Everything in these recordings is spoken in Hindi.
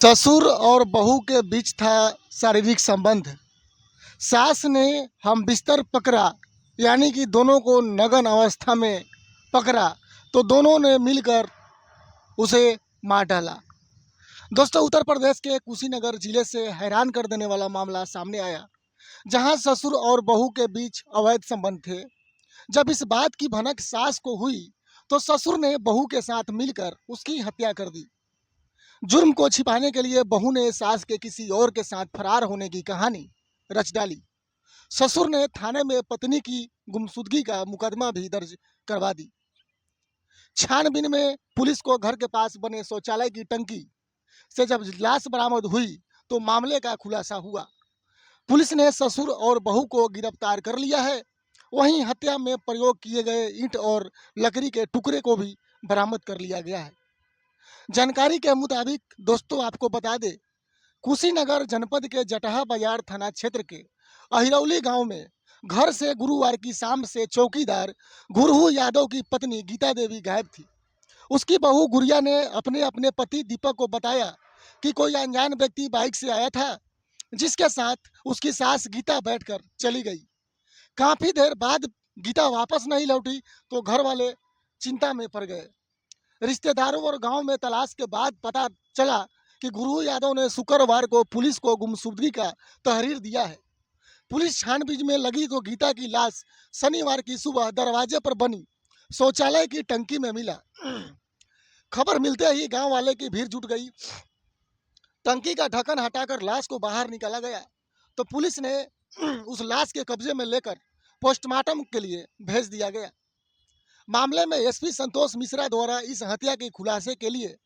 ससुर और बहू के बीच था शारीरिक संबंध। सास ने हम बिस्तर पकड़ा, यानी कि दोनों को नग्न अवस्था में पकड़ा तो दोनों ने मिलकर उसे मार डाला। दोस्तों, उत्तर प्रदेश के कुशीनगर जिले से हैरान कर देने वाला मामला सामने आया, जहां ससुर और बहू के बीच अवैध संबंध थे। जब इस बात की भनक सास को हुई तो ससुर ने बहू के साथ मिलकर उसकी हत्या कर दी। जुर्म को छिपाने के लिए बहू ने सास के किसी और के साथ फरार होने की कहानी रच डाली। ससुर ने थाने में पत्नी की गुमशुदगी का मुकदमा भी दर्ज करवा दी। छानबीन में पुलिस को घर के पास बने शौचालय की टंकी से जब लाश बरामद हुई तो मामले का खुलासा हुआ। पुलिस ने ससुर और बहू को गिरफ्तार कर लिया है। वहीं हत्या में प्रयोग किए गए ईंट और लकड़ी के टुकड़े को भी बरामद कर लिया गया है। जानकारी के मुताबिक दोस्तों, आपको बता दें, कुशीनगर जनपद के जटहा बाजार थाना क्षेत्र के अहिरौली गांव में घर से गुरुवार की शाम से चौकीदार गुरहु यादव की पत्नी गीता देवी गायब थी। उसकी बहू गुड़िया ने अपने अपने पति दीपक को बताया कि कोई अनजान व्यक्ति बाइक से आया था, जिसके साथ उसकी सास गीता बैठकर चली गई। काफी देर बाद गीता वापस नहीं लौटी तो घर वाले चिंता में पड़ गए। रिश्तेदारों और गांव में तलाश के बाद पता चला कि गुरु यादव ने शुक्रवार को पुलिस को गुमशुदगी का तहरीर दिया है। पुलिस छानबीन में लगी तो गीता की लाश शनिवार की सुबह दरवाजे पर बनी शौचालय की टंकी में मिला। खबर मिलते ही गांव वाले की भीड़ जुट गई। टंकी का ढक्कन हटाकर लाश को बाहर निकाला गया तो पुलिस ने उस लाश के कब्जे में लेकर पोस्टमार्टम के लिए भेज दिया गया। मामले में एसपी संतोष मिश्रा द्वारा इस हत्या के खुलासे के लिए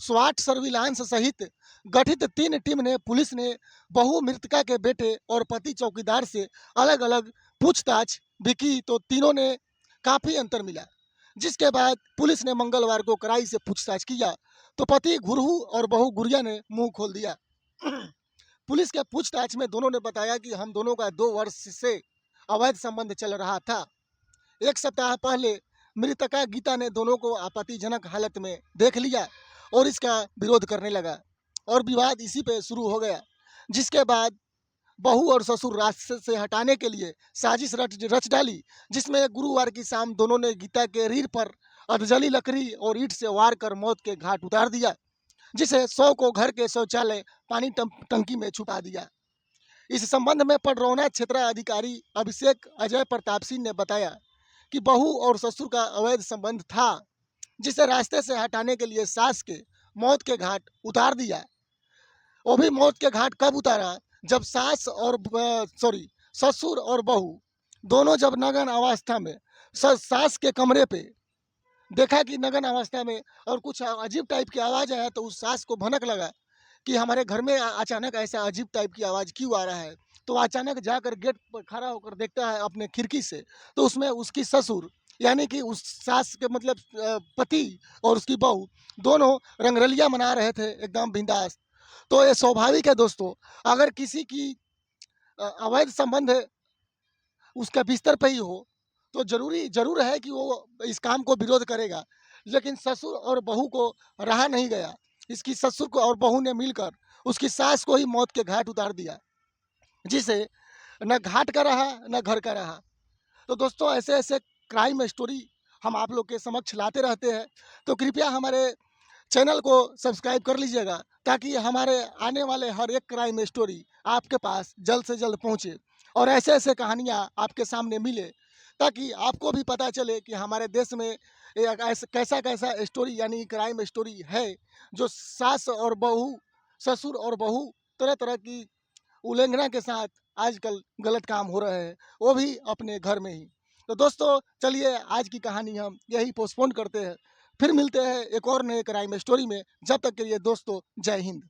स्वाट सर्विलांस सहित गठित 3 टीम ने पुलिस ने बहू मृतका के बेटे और पति चौकीदार से अलग अलग पूछताछ भी की तो तीनों ने काफी अंतर मिला, जिसके बाद पुलिस ने मंगलवार को कड़ाई से पूछताछ किया तो पति गुरहु और बहू गुड़िया ने मुंह खोल दिया। पुलिस के पूछताछ में दोनों ने बताया कि हम दोनों का 2 वर्ष से अवैध संबंध चल रहा था। 1 सप्ताह पहले मृतका गीता ने दोनों को आपत्तिजनक हालत में देख लिया और इसका विरोध करने लगा और विवाद इसी पे शुरू हो गया, जिसके बाद बहू और ससुर रास्ते से हटाने के लिए साजिश रच डाली, जिसमें गुरुवार की शाम दोनों ने गीता के रीढ़ पर अधजली लकड़ी और ईंट से वार कर मौत के घाट उतार दिया, जिसे 100 को घर के शौचालय पानी टंकी में छुपा दिया। इस संबंध में पडरौना क्षेत्राधिकारी अभिषेक अजय प्रताप सिंह ने बताया कि बहू और ससुर का अवैध संबंध था, जिसे रास्ते से हटाने के लिए सास के मौत के घाट उतार दिया। वो भी मौत के घाट कब उतारा, जब ससुर और बहू दोनों जब नग्न अवस्था में सास के कमरे पे देखा कि नग्न अवस्था में और कुछ अजीब टाइप की आवाज़ आया तो उस सास को भनक लगा कि हमारे घर में अचानक ऐसा अजीब टाइप की आवाज़ क्यों आ रहा है। तो अचानक जाकर गेट पर खड़ा होकर देखता है अपने खिड़की से, तो उसमें उसकी ससुर यानी कि उस सास के मतलब पति और उसकी बहू दोनों रंगरलिया मना रहे थे एकदम बिंदास। तो ये स्वाभाविक है दोस्तों, अगर किसी की अवैध संबंध उसका बिस्तर पे ही हो तो जरूर है कि वो इस काम को विरोध करेगा। लेकिन ससुर और बहू को रहा नहीं गया। इसकी ससुर को और बहू ने मिलकर उसकी सास को ही मौत के घाट उतार दिया, जिसे न घाट का रहा न घर का रहा। तो दोस्तों, ऐसे ऐसे क्राइम स्टोरी हम आप लोग के समक्ष लाते रहते हैं, तो कृपया हमारे चैनल को सब्सक्राइब कर लीजिएगा ताकि हमारे आने वाले हर एक क्राइम स्टोरी आपके पास जल्द से जल्द पहुंचे और ऐसे ऐसे कहानियां आपके सामने मिले, ताकि आपको भी पता चले कि हमारे देश में कैसा कैसा स्टोरी यानी क्राइम स्टोरी है, जो सास और बहू ससुर और बहू तरह तरह की उल्लंघना के साथ आजकल गलत काम हो रहे हैं, वो भी अपने घर में ही। तो दोस्तों, चलिए आज की कहानी हम यही पोस्टपोन करते हैं, फिर मिलते हैं एक और नए क्राइम स्टोरी में। जब तक के लिए दोस्तों, जय हिंद।